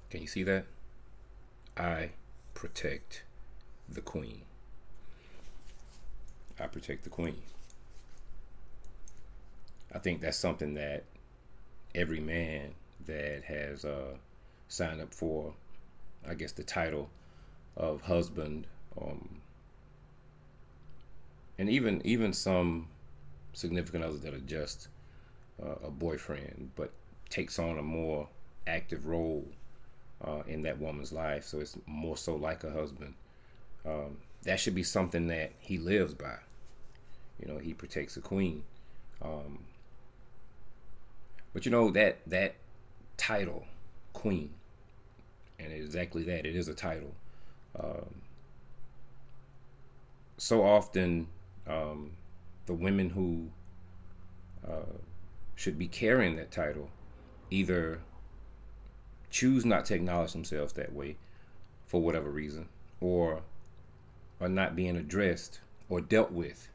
Can you see that? I protect the queen. I protect the queen. I think that's something that every man that has signed up for, I guess, the title of husband, um, and even some significant others that are just a boyfriend, but takes on a more active role in that woman's life. So it's more so like a husband. That should be something that he lives by. He protects the queen. Um, but that title, queen, and exactly that, it is a title. Um, so often, the women who should be carrying that title either choose not to acknowledge themselves that way for whatever reason, or are not being addressed or dealt with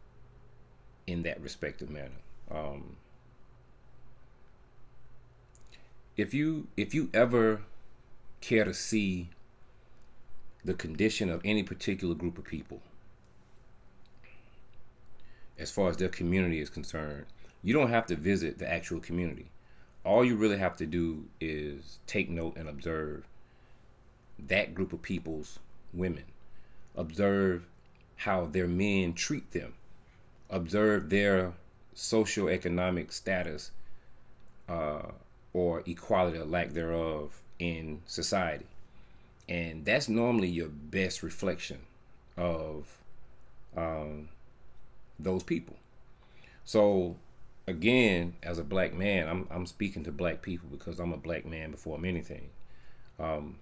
in that respective manner. Um, if you ever care to see the condition of any particular group of people as far as their community is concerned, you don't have to visit the actual community. All you really have to do is take note and observe that group of people's women. Observe how their men treat them. Observe their socioeconomic status, uh, or equality or lack thereof in society. And that's normally your best reflection of um, those people. So, again, as a black man, I'm speaking to black people because I'm a black man before I'm anything. Um,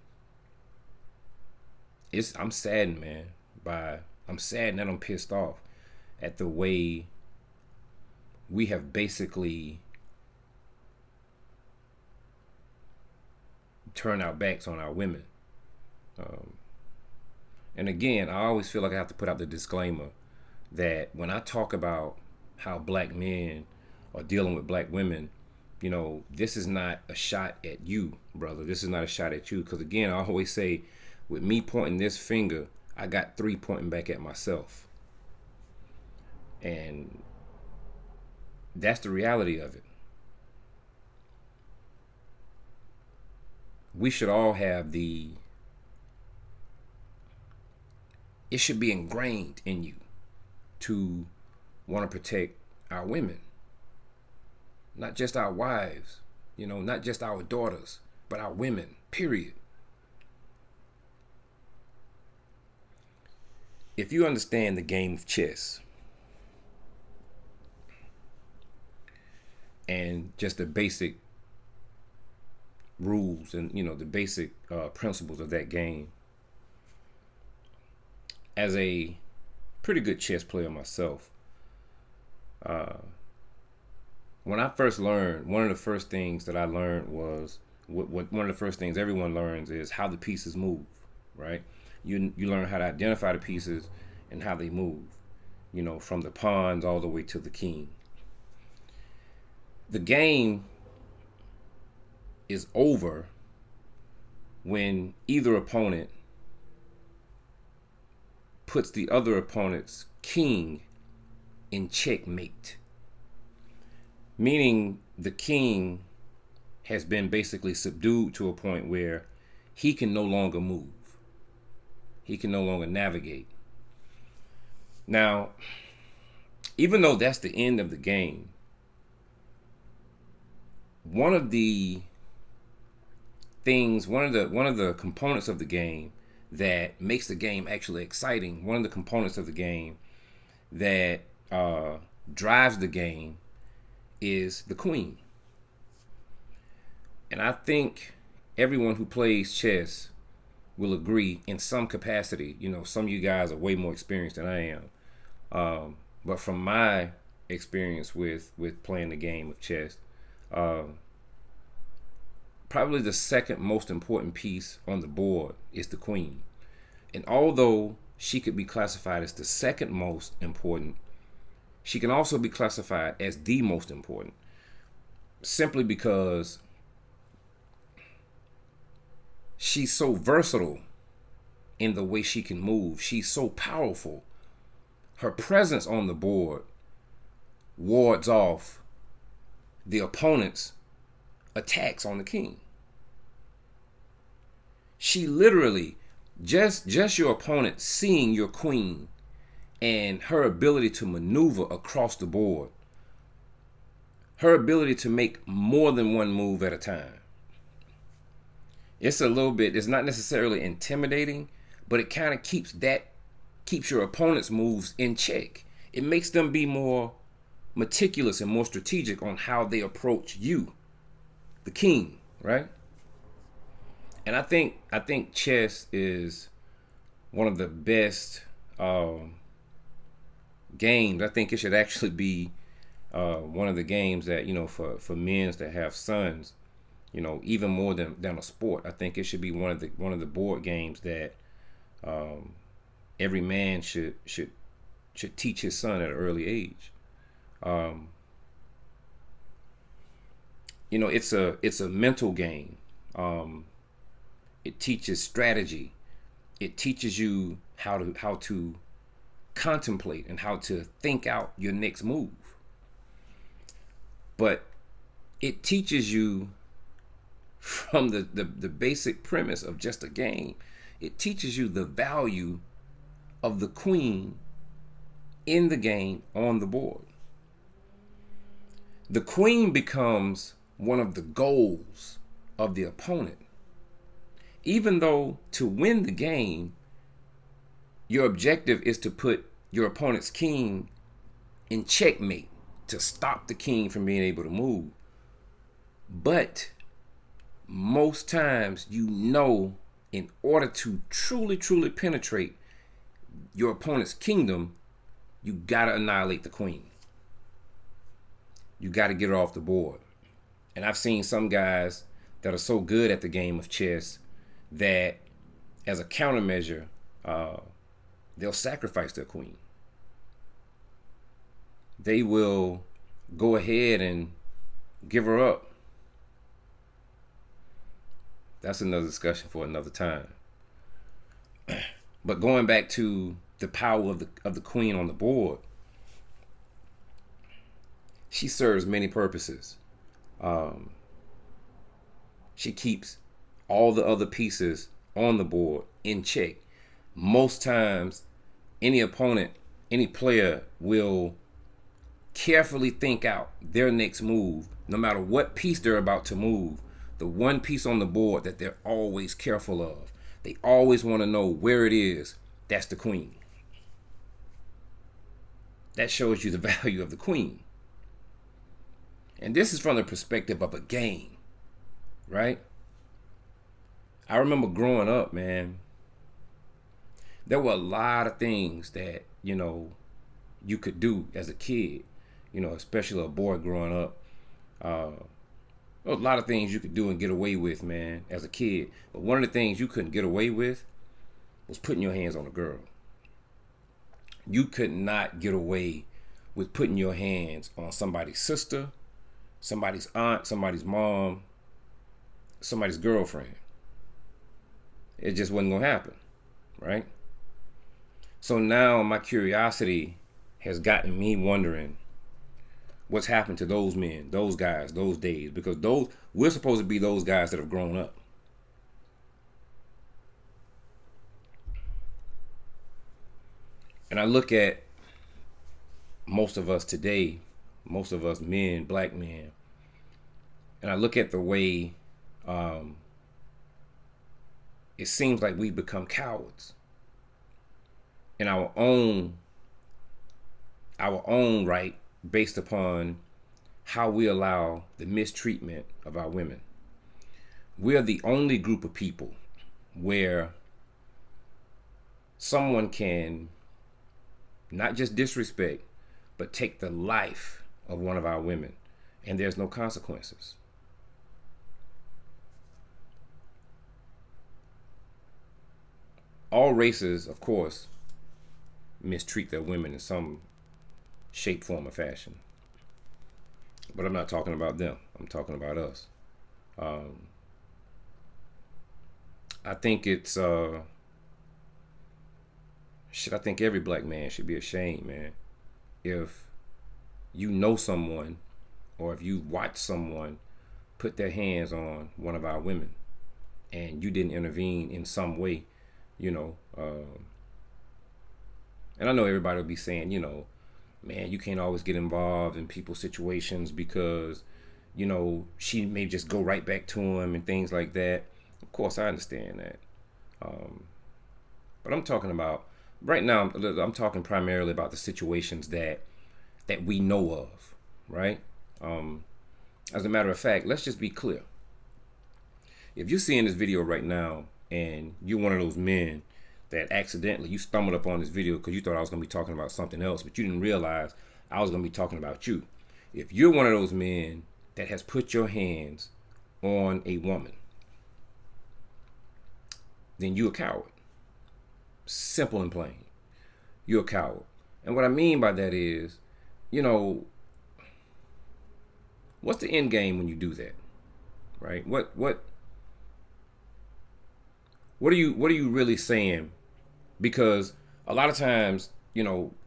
I'm saddened, man. By I'm saddened and I'm pissed off at the way we have basically turned our backs on our women. Um, and again, I always feel like I have to put out the disclaimer that when I talk about how black men are dealing with black women, this is not a shot at you, brother. This is not a shot at you. Because again, I always say, with me pointing this finger, I got three pointing back at myself. And that's the reality of it. We should all have it should be ingrained in you to want to protect our women, not just our wives, not just our daughters, but our women, period. If you understand the game of chess and just the basic rules and the basic principles of that game, as a pretty good chess player myself, uh, when I first learned, one of the first things that I learned was one of the first things everyone learns is how the pieces move, right? You learn how to identify the pieces and how they move, from the pawns all the way to the king. The game is over when either opponent puts the other opponent's king in checkmate, meaning the king has been basically subdued to a point where he can no longer move. He can no longer navigate. Now, even though that's the end of the game, one of the components of the game that makes the game actually exciting, one of the components of the game that drives the game is the queen. And I think everyone who plays chess will agree in some capacity. Some of you guys are way more experienced than I am. But from my experience with playing the game of chess, um, probably the second most important piece on the board is the queen. And although she could be classified as the second most important, she can also be classified as the most important, simply because She's so versatile in the way she can move. She's so powerful. Her presence on the board wards off the opponent's attacks on the king. She literally, just your opponent seeing your queen and her ability to maneuver across the board, her ability to make more than one move at a time. It's a little bit, it's not necessarily intimidating, but it kind of keeps your opponent's moves in check. It makes them be more meticulous and more strategic on how they approach you, the king, right? And I think chess is one of the best games. I think it should actually be one of the games that, for men that have sons, even more than a sport. I think it should be one of the board games that every man should teach his son at an early age. It's a mental game. It teaches strategy. It teaches you how to contemplate and how to think out your next move. But it teaches you from the basic premise of just a game. It teaches you the value of the queen in the game on the board. The queen becomes one of the goals of the opponent. Even though to win the game, your objective is to put your opponent's king in checkmate, to stop the king from being able to move. But most times, in order to truly penetrate your opponent's kingdom, you gotta annihilate the queen. You gotta get her off the board. And I've seen some guys that are so good at the game of chess that as a countermeasure, they'll sacrifice their queen. They will go ahead and give her up. That's another discussion for another time. But going back to the power of the queen on the board, she serves many purposes. She keeps all the other pieces on the board in check. Most times, any opponent, any player will carefully think out their next move, no matter what piece they're about to move. The one piece on the board that they're always careful of. They always want to know where it is. That's the queen. That shows you the value of the queen. And this is from the perspective of a game, right? I remember growing up, man, there were a lot of things that, you could do as a kid, especially a boy growing up. There was a lot of things you could do and get away with, man, as a kid. But one of the things you couldn't get away with was putting your hands on a girl. You could not get away with putting your hands on somebody's sister, somebody's aunt, somebody's mom, somebody's girlfriend. It just wasn't going to happen, right? So now my curiosity has gotten me wondering what's happened to those men, those guys, those days, because we're supposed to be those guys that have grown up. And I look at most of us today, most of us men, black men, and I look at the way it seems like we've become cowards in our own right, based upon how we allow the mistreatment of our women. We're the only group of people where someone can not just disrespect, but take the life of one of our women, and there's no consequences. All races, of course, mistreat their women in some shape, form, or fashion. But I'm not talking about them. I'm talking about us. I think it's shit. I think every black man should be ashamed, man. If you know someone, or if you watch someone put their hands on one of our women, and you didn't intervene in some way, you know. And I know everybody will be saying, man, you can't always get involved in people's situations because, she may just go right back to him and things like that. Of course, I understand that. But I'm talking about right now. I'm talking primarily about the situations that we know of, right? As a matter of fact, let's just be clear. If you're seeing this video right now and you're one of those men that accidentally you stumbled up on this video because you thought I was going to be talking about something else, but you didn't realize I was going to be talking about you. If you're one of those men that has put your hands on a woman, then you're a coward. Simple and plain. You're a coward. And what I mean by that is, what's the end game when you do that? Right? What are you really saying? Because a lot of times,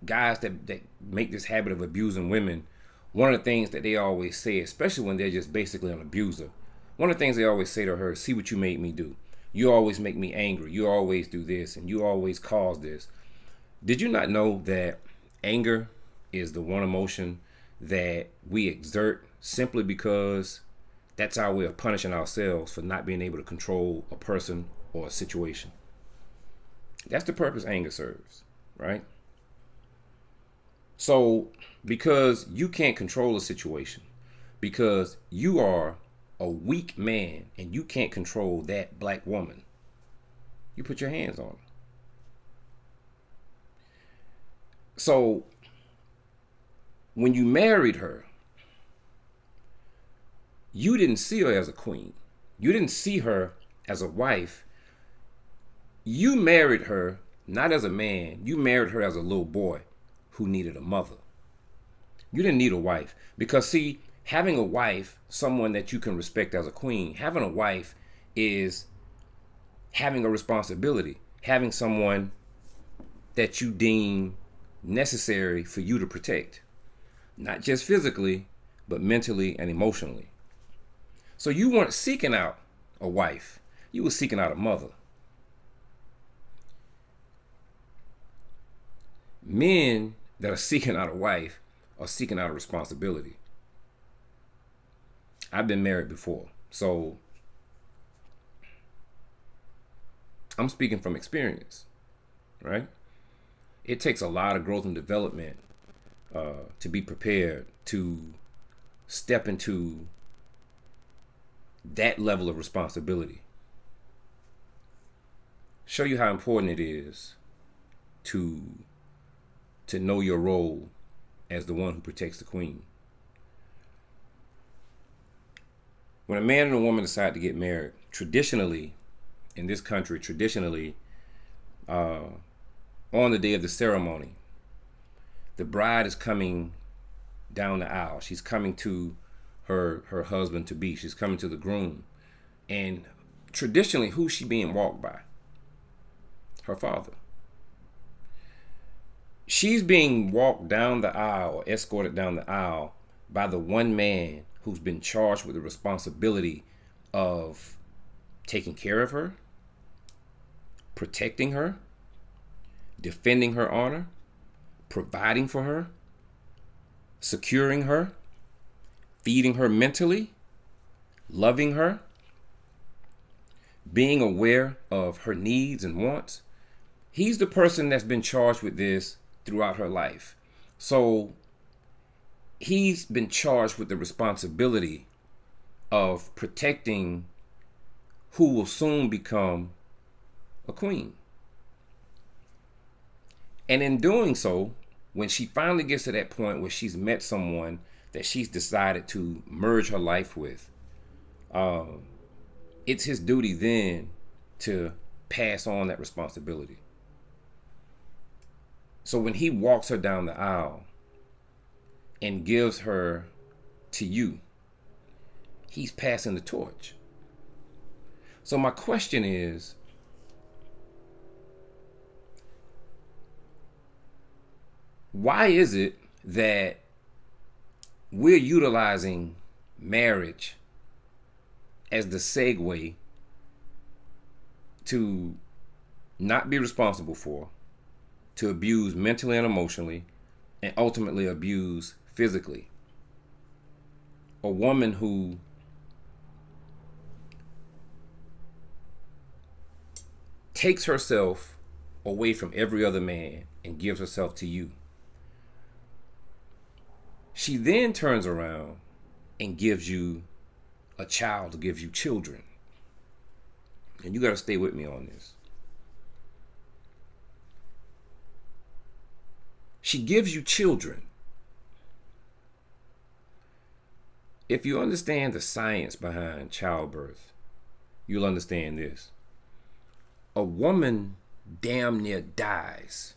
guys that make this habit of abusing women, one of the things that they always say, especially when they're just basically an abuser, one of the things they always say to her, see what you made me do. You always make me angry. You always do this and you always cause this. Did you not know that anger is the one emotion that we exert simply because that's our way of punishing ourselves for not being able to control a person or a situation? That's the purpose anger serves, right? So, because you can't control a situation, because you are a weak man and you can't control that black woman, you put your hands on her. So, when you married her, you didn't see her as a queen. You didn't see her as a wife. You married her not as a man. You married her as a little boy who needed a mother. You didn't need a wife. Because, see, having a wife, someone that you can respect as a queen, having a wife is having a responsibility, having someone that you deem necessary for you to protect. Not just physically, but mentally and emotionally. So you weren't seeking out a wife. You were seeking out a mother. Men that are seeking out a wife are seeking out a responsibility. I've been married before, so I'm speaking from experience, right? It takes a lot of growth and development to be prepared to step into that level of responsibility. Show you how important it is to know your role as the one who protects the queen. When a man and a woman decide to get married, traditionally, in this country, on the day of the ceremony, the bride is coming down the aisle. She's coming to her husband to be. She's coming to the groom. And traditionally, who's she being walked by? Her father. She's being walked down the aisle, or escorted down the aisle by the one man who's been charged with the responsibility of taking care of her, protecting her, defending her honor, providing for her, securing her, feeding her mentally, loving her, being aware of her needs and wants. He's the person that's been charged with this throughout her life. So he's been charged with the responsibility of protecting who will soon become a queen. And in doing so, when she finally gets to that point where she's met someone that she's decided to merge her life with, it's his duty then to pass on that responsibility. So when he walks her down the aisle and gives her to you, he's passing the torch. So my question is, Why is it that we're utilizing marriage as the segue to not be responsible for, to abuse mentally and emotionally, and ultimately abuse physically? A woman who takes herself away from every other man and gives herself to you. She then turns around and gives you a child, gives you children. And you got to stay with me on this. She gives you children. If you understand the science behind childbirth, you'll understand this. A woman damn near dies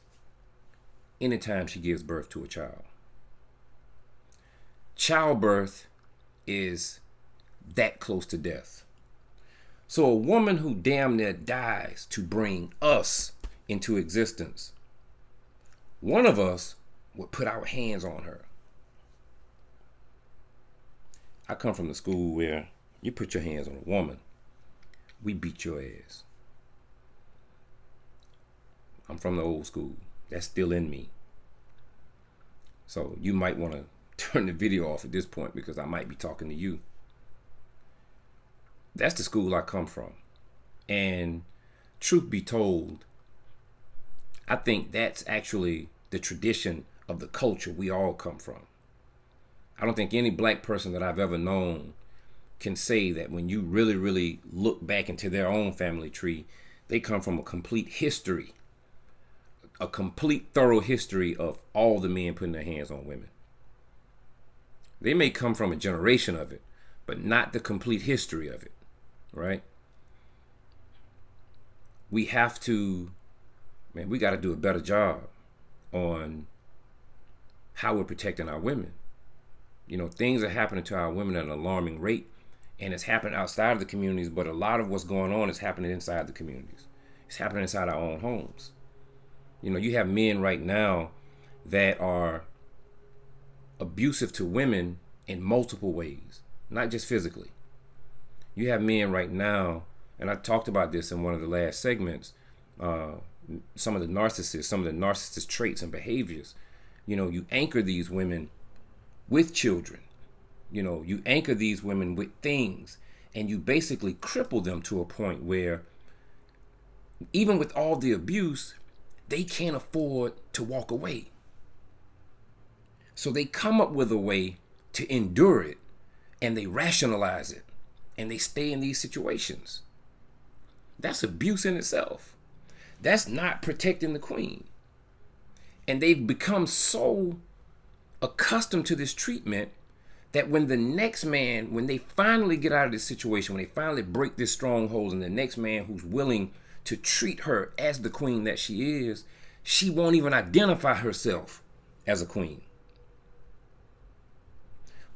anytime she gives birth to a child. Childbirth is that close to death. So a woman who damn near dies to bring us into existence, one of us would put our hands on her. I come from the school where you put your hands on a woman, we beat your ass. I'm from the old school. That's still in me. So you might want to turn the video off at this point because I might be talking to you. That's the school I come from. And truth be told, I think that's actually the tradition of the culture we all come from. I don't think any black person that I've ever known can say that when you really, really look back into their own family tree, they come from a complete history, a complete thorough history of all the men putting their hands on women. They may come from a generation of it, but not the complete history of it, right? We have to, man, we got to do a better job on how we're protecting our women. You know, things are happening to our women at an alarming rate, and it's happening outside of the communities, but a lot of what's going on is happening inside the communities. It's happening inside our own homes. You know, you have men right now that are abusive to women in multiple ways, not just physically. You have men right now, and I talked about this in one of the last segments, some of the narcissist traits and behaviors. You know, you anchor these women with children. You know, you anchor these women with things, and you basically cripple them to a point where even with all the abuse, they can't afford to walk away. So they come up with a way to endure it, and they rationalize it, and they stay in these situations. That's abuse in itself. That's not protecting the queen. And they've become so accustomed to this treatment that when the next man, when they finally get out of this situation, when they finally break this stronghold, and the next man who's willing to treat her as the queen that she is, she won't even identify herself as a queen.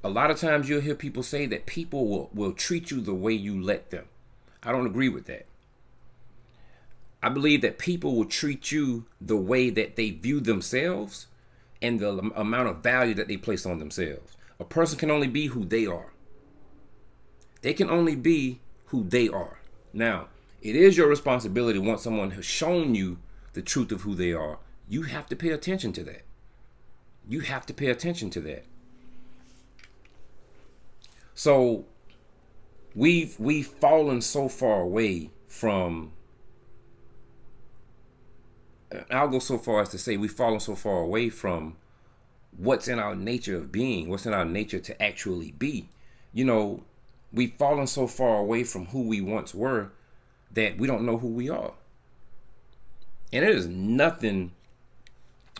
A lot of times you'll hear people say that people will treat you the way you let them. I don't agree with that. I believe that people will treat you the way that they view themselves and the amount of value that they place on themselves. A person can only be who they are. They can only be who they are. Now, it is your responsibility once someone has shown you the truth of who they are. You have to pay attention to that. You have to pay attention to that. So we've fallen so far away from, I'll go so far as to say we've fallen so far away from what's in our nature of being, what's in our nature to actually be. You know, we've fallen so far away from who we once were that we don't know who we are. And it is nothing,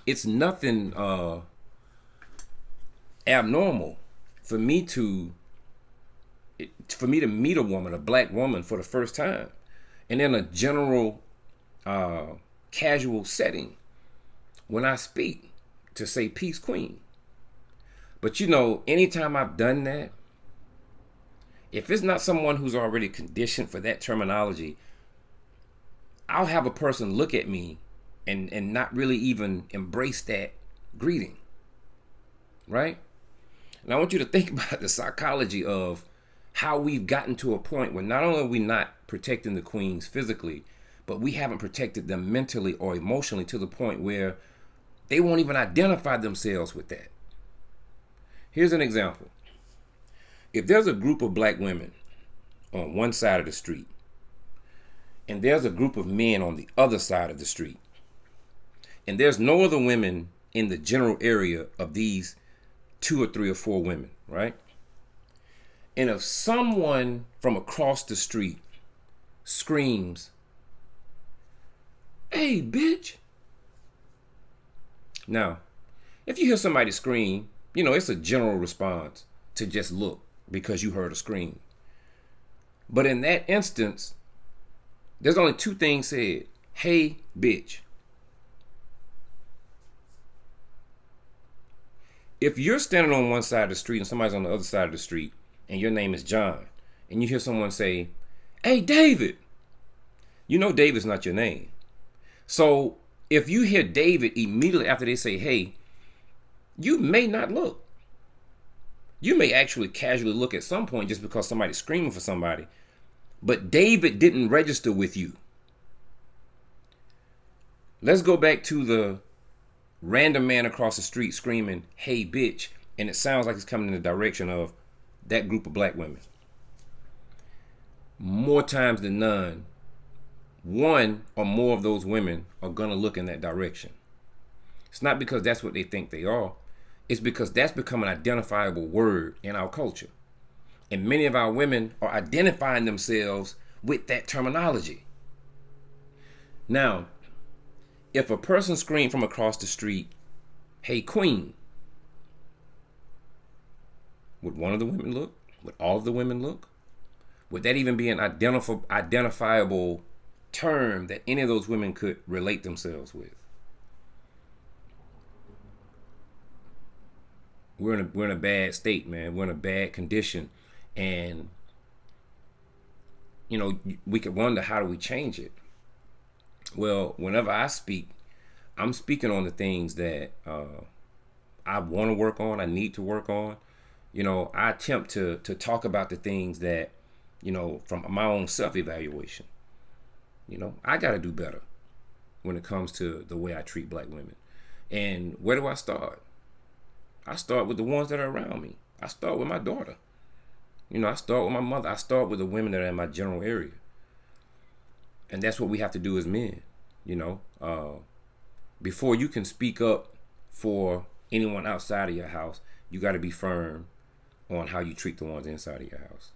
it's nothing abnormal for me to meet a woman, a black woman, for the first time, and in a general casual setting, when I speak, to say peace, queen. But you know, anytime I've done that, if it's not someone who's already conditioned for that terminology, I'll have a person look at me and not really even embrace that greeting, right? And I want you to think about the psychology of how we've gotten to a point where not only are we not protecting the queens physically, but we haven't protected them mentally or emotionally to the point where they won't even identify themselves with that. Here's an example. If there's a group of black women on one side of the street, and there's a group of men on the other side of the street, and there's no other women in the general area of these 2 or 3 or 4 women, right? And if someone from across the street screams, "Hey, bitch." Now, if you hear somebody scream, it's a general response to just look because you heard a scream. But in that instance, there's only 2 things said. Hey, bitch. If you're standing on one side of the street and somebody's on the other side of the street and your name is John and you hear someone say, "Hey, David," David's not your name. So if you hear David immediately after they say, "Hey," you may not look. You may actually casually look at some point just because somebody's screaming for somebody. But David didn't register with you. Let's go back to the random man across the street screaming, "Hey, bitch," and it sounds like it's coming in the direction of that group of black women. More times than none, one or more of those women are going to look in that direction. It's not because that's what they think they are. It's because that's become an identifiable word in our culture. And many of our women are identifying themselves with that terminology. Now, if a person screamed from across the street, "Hey, queen," would one of the women look? Would all of the women look? Would that even be an identifiable term that any of those women could relate themselves with? We're in a bad state, man. We're in a bad condition. And, we could wonder, how do we change it? Well, whenever I speak, I'm speaking on the things that I want to work on, I need to work on. I attempt to talk about the things that, from my own self-evaluation. I got to do better when it comes to the way I treat black women. And where do I start? I start with the ones that are around me. I start with my daughter. I start with my mother. I start with the women that are in my general area. And that's what we have to do as men. Before you can speak up for anyone outside of your house, you got to be firm on how you treat the ones inside of your house.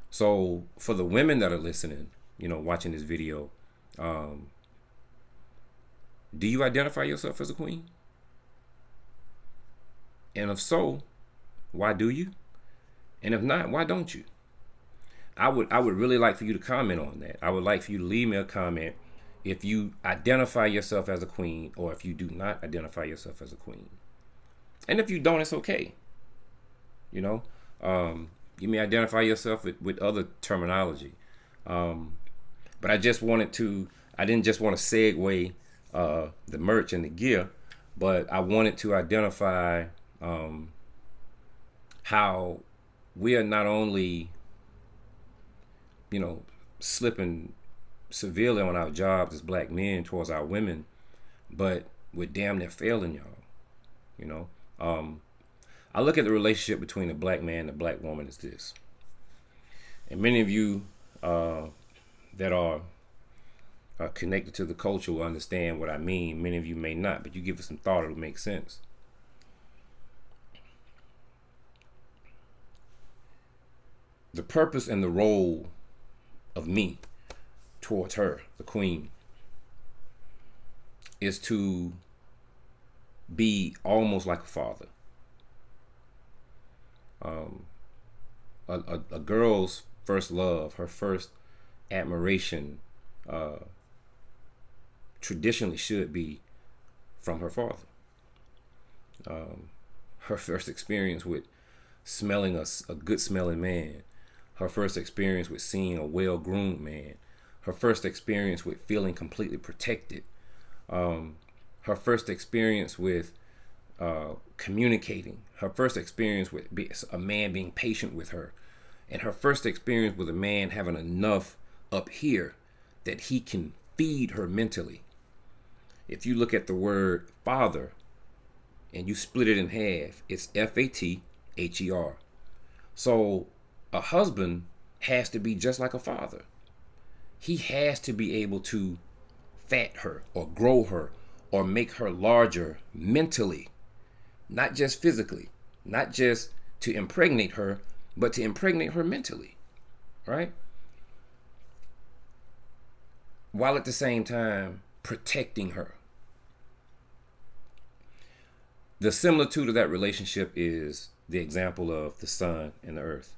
So for the women that are listening, watching this video, do you identify yourself as a queen? And if so, why do you? And if not, why don't you? I would really like for you to comment on that. I would like for you to leave me a comment if you identify yourself as a queen or if you do not identify yourself as a queen. And if you don't, it's okay. You may identify yourself with other terminology. But I didn't just want to segue the merch and the gear, but I wanted to identify how we are not only, slipping severely on our jobs as black men towards our women, but we're damn near failing y'all. I look at the relationship between the black man and the black woman as this. And many of you that are connected to the culture will understand what I mean. Many of you may not, but you give it some thought, it'll make sense. The purpose and the role of me towards her, the queen, is to be almost like a father. A girl's first love, her first admiration, traditionally should be from her father. Her first experience with smelling a good smelling man, her first experience with seeing a well-groomed man, her first experience with feeling completely protected, her first experience with communicating, her first experience with a man being patient with her, and her first experience with a man having enough up here that he can feed her mentally. If you look at the word father and you split it in half, it's Father. So a husband has to be just like a father. He has to be able to fat her or grow her or make her larger mentally, not just physically, not just to impregnate her, but to impregnate her mentally, right? While at the same time protecting her. The similitude of that relationship is the example of the sun and the earth.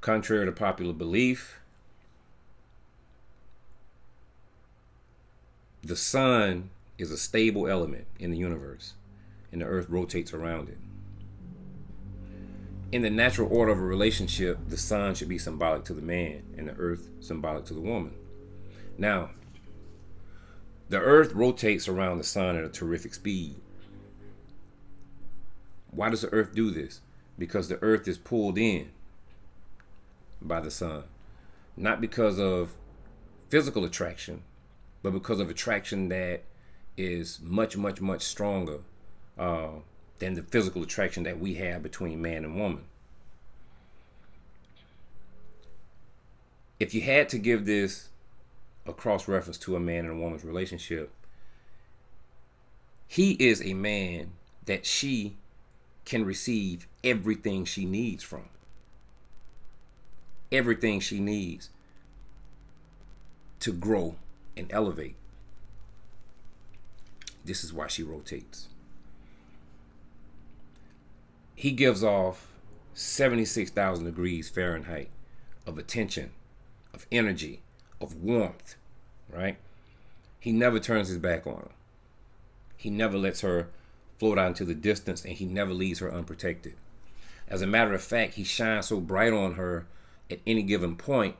Contrary to popular belief, the sun is a stable element in the universe, and the earth rotates around it. In the natural order of a relationship, the sun should be symbolic to the man and the earth symbolic to the woman. Now, the earth rotates around the sun at a terrific speed. Why does the earth do this? Because the earth is pulled in by the sun. Not because of physical attraction, but because of attraction that is much, much, much stronger than the physical attraction that we have between man and woman. If you had to give this a cross reference to a man and a woman's relationship, he is a man that she can receive everything she needs from. Everything she needs to grow and elevate. This is why she rotates. He gives off 76,000 degrees Fahrenheit of attention, of energy, of warmth, right? He never turns his back on her. He never lets her float out into the distance, and he never leaves her unprotected. As a matter of fact, he shines so bright on her at any given point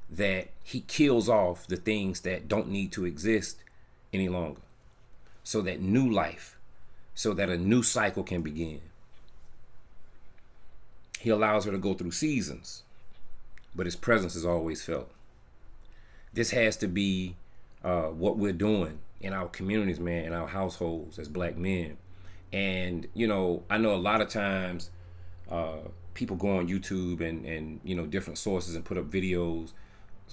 that he kills off the things that don't need to exist any longer, so that new life, so that a new cycle can begin. He allows her to go through seasons, but his presence is always felt. This has to be what we're doing in our communities, man, in our households as black men. And, you know, I know a lot of times people go on YouTube and, you know, different sources and put up videos,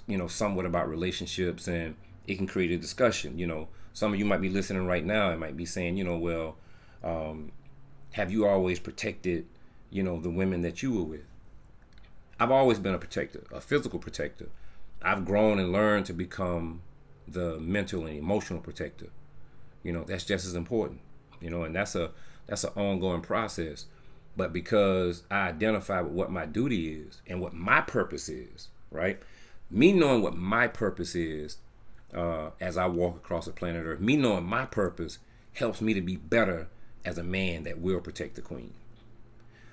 you know, somewhat about relationships, and it can create a discussion. You know, some of you might be listening right now and might be saying, you know, well, have you always protected, you know, the women that you were with? I've always been a protector, a physical protector. I've grown and learned to become the mental and emotional protector. You know, that's just as important, you know, and that's an ongoing process. But because I identify with what my duty is and what my purpose is, right? Me knowing what my purpose is as I walk across the planet Earth, me knowing my purpose helps me to be better as a man that will protect the queen.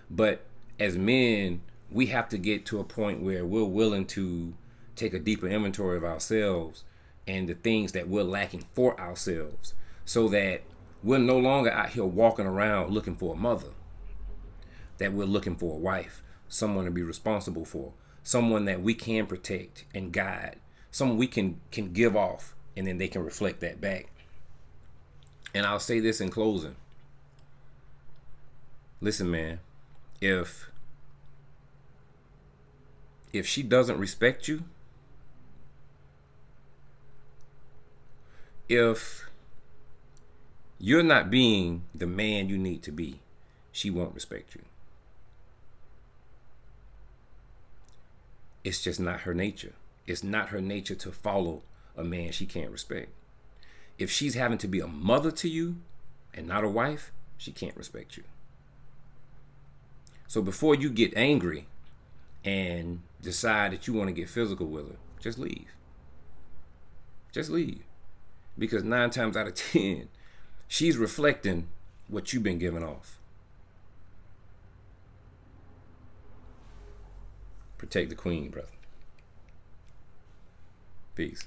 But as men, we have to get to a point where we're willing to take a deeper inventory of ourselves and the things that we're lacking for ourselves, so that we're no longer out here walking around looking for a mother, that we're looking for a wife, someone to be responsible for, someone that we can protect and guide, someone we can give off, and then they can reflect that back. And I'll say this in closing. Listen, man, if she doesn't respect you, if you're not being the man you need to be, she won't respect you. It's just not her nature. It's not her nature to follow a man she can't respect. If she's having to be a mother to you and not a wife, she can't respect you. So before you get angry and decide that you want to get physical with her, just leave. Just leave. Because 9 times out of 10, she's reflecting what you've been giving off. Protect the queen, brother. Peace.